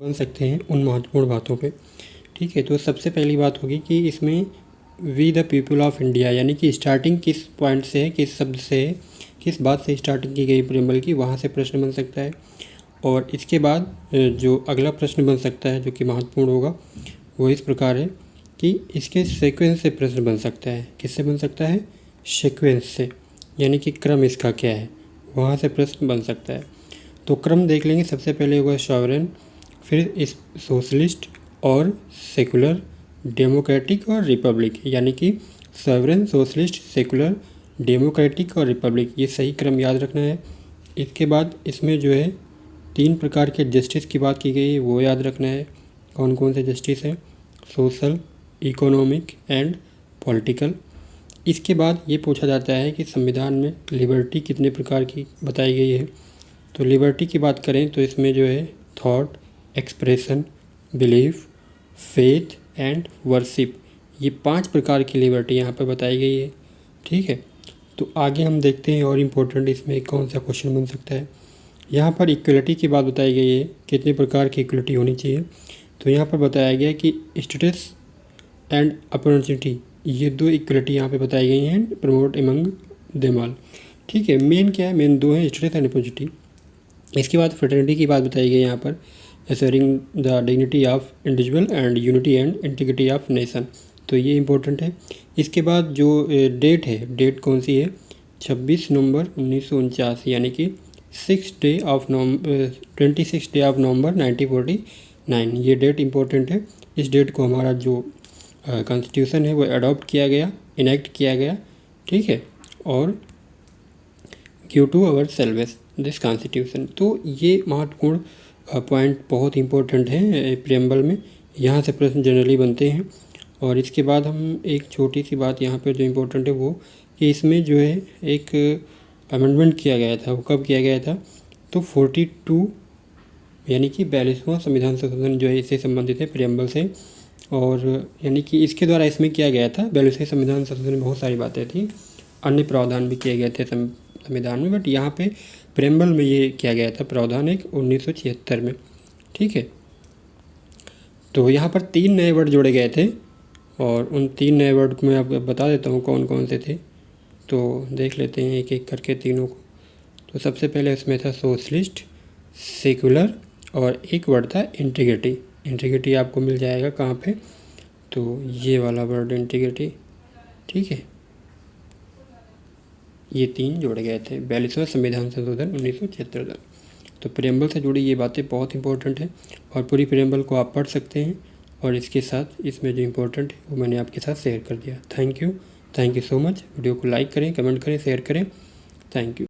बन सकते हैं उन महत्वपूर्ण बातों पे। ठीक है, तो सबसे पहली बात होगी कि इसमें we the people of India, यानी कि स्टार्टिंग किस पॉइंट से है, किस शब्द से है, किस बात से स्टार्टिंग की गई प्रेम्बल की, वहाँ से प्रश्न बन सकता है। और इसके बाद जो अगला प्रश्न बन सकता है जो कि महत्वपूर्ण होगा वो इस प्रकार है कि इसके सीक्वेंस से प्रश्न बन सकता है। किससे बन सकता है? सीक्वेंस से, यानी कि क्रम इसका क्या है, वहाँ से प्रश्न बन सकता है। तो क्रम देख लेंगे। सबसे पहले होगा सॉवरेन, फिर इस सोशलिस्ट और सेकुलर, डेमोक्रेटिक और रिपब्लिक, यानी कि सॉवरेन, सोशलिस्ट, सेकुलर, डेमोक्रेटिक और रिपब्लिक, ये सही क्रम याद रखना है। इसके बाद इसमें जो है 3 प्रकार के जस्टिस की बात की गई है, वो याद रखना है। कौन कौन से जस्टिस हैं? Social, economic and political. इसके बाद ये पूछा जाता है कि संविधान में लिबर्टी कितने प्रकार की बताई गई है। तो लिबर्टी की बात करें तो इसमें जो है thought, expression, belief, faith and worship, ये 5 प्रकार की लिबर्टी यहाँ पर बताई गई है। ठीक है, तो आगे हम देखते हैं और इम्पोर्टेंट इसमें कौन सा क्वेश्चन बन सकता है। यहाँ पर इक्वलिटी की बात बताई गई है, कितने प्रकार की इक्वलिटी होनी चाहिए। तो यहाँ पर बताया गया कि स्टेटस एंड अपॉर्चुनिटी, ये 2 इक्वलिटी यहाँ पे बताई गई हैं, प्रमोट एमंग देम ऑल। ठीक है, मेन क्या है? मेन 2 हैं, स्टेटस एंड अपॉर्चुनिटी। इसके बाद फ्रेटर्निटी की बात बताई गई यहाँ पर, assuring the dignity of individual and unity and integrity of nation, तो ये इंपॉर्टेंट है। इसके बाद जो डेट है, डेट कौन सी है? 26 नवंबर 1949, यानी कि 26 डे ऑफ नवंबर 1949, ये डेट इंपॉर्टेंट है। इस डेट को हमारा जो कॉन्स्टिट्यूशन है वो अडॉप्ट किया गया, इनेक्ट किया गया। ठीक है, और due to our selves this constitution. तो ये महत्वपूर्ण पॉइंट बहुत इंपॉर्टेंट है प्रेम्बल में, यहाँ से प्रश्न जनरली बनते हैं। और इसके बाद हम एक छोटी सी बात यहाँ पे जो इम्पोर्टेंट है वो कि इसमें जो है एक अमेंडमेंट किया गया था। वो कब किया गया था? तो 42, यानी कि 42वां संविधान संशोधन जो है इससे संबंधित है, प्रेम्बल से। और यानी कि इसके द्वारा इसमें किया गया था, 42वें संविधान संशोधन में बहुत सारी बातें थी, अन्य प्रावधान भी किए गए थे संविधान में, बट यहाँ पे प्रेम्बल में ये किया गया था प्रावधान एक 1976 में। ठीक है, तो यहाँ पर 3 नए वर्ड जोड़े गए थे और उन 3 नए वर्ड को मैं आपको बता देता हूँ कौन कौन से थे। तो देख लेते हैं एक एक करके तीनों को। तो सबसे पहले उसमें था सोशलिस्ट, सेकुलर और एक वर्ड था इंटीग्रिटी। इंटीग्रिटी आपको मिल जाएगा कहाँ पे? तो ये वाला वर्ड इंटीग्रिटी। ठीक है, ये 3 जोड़े गए थे 42वां संविधान संशोधन 1976 तक। तो प्रेम्बल से जुड़ी ये बातें बहुत इंपॉर्टेंट हैं और पूरी प्रेम्बल को आप पढ़ सकते हैं। और इसके साथ इसमें जो इम्पोर्टेंट है वो मैंने आपके साथ शेयर कर दिया। Thank you so much. Video को लाइक करें, कमेंट करें, शेयर करें। Thank you.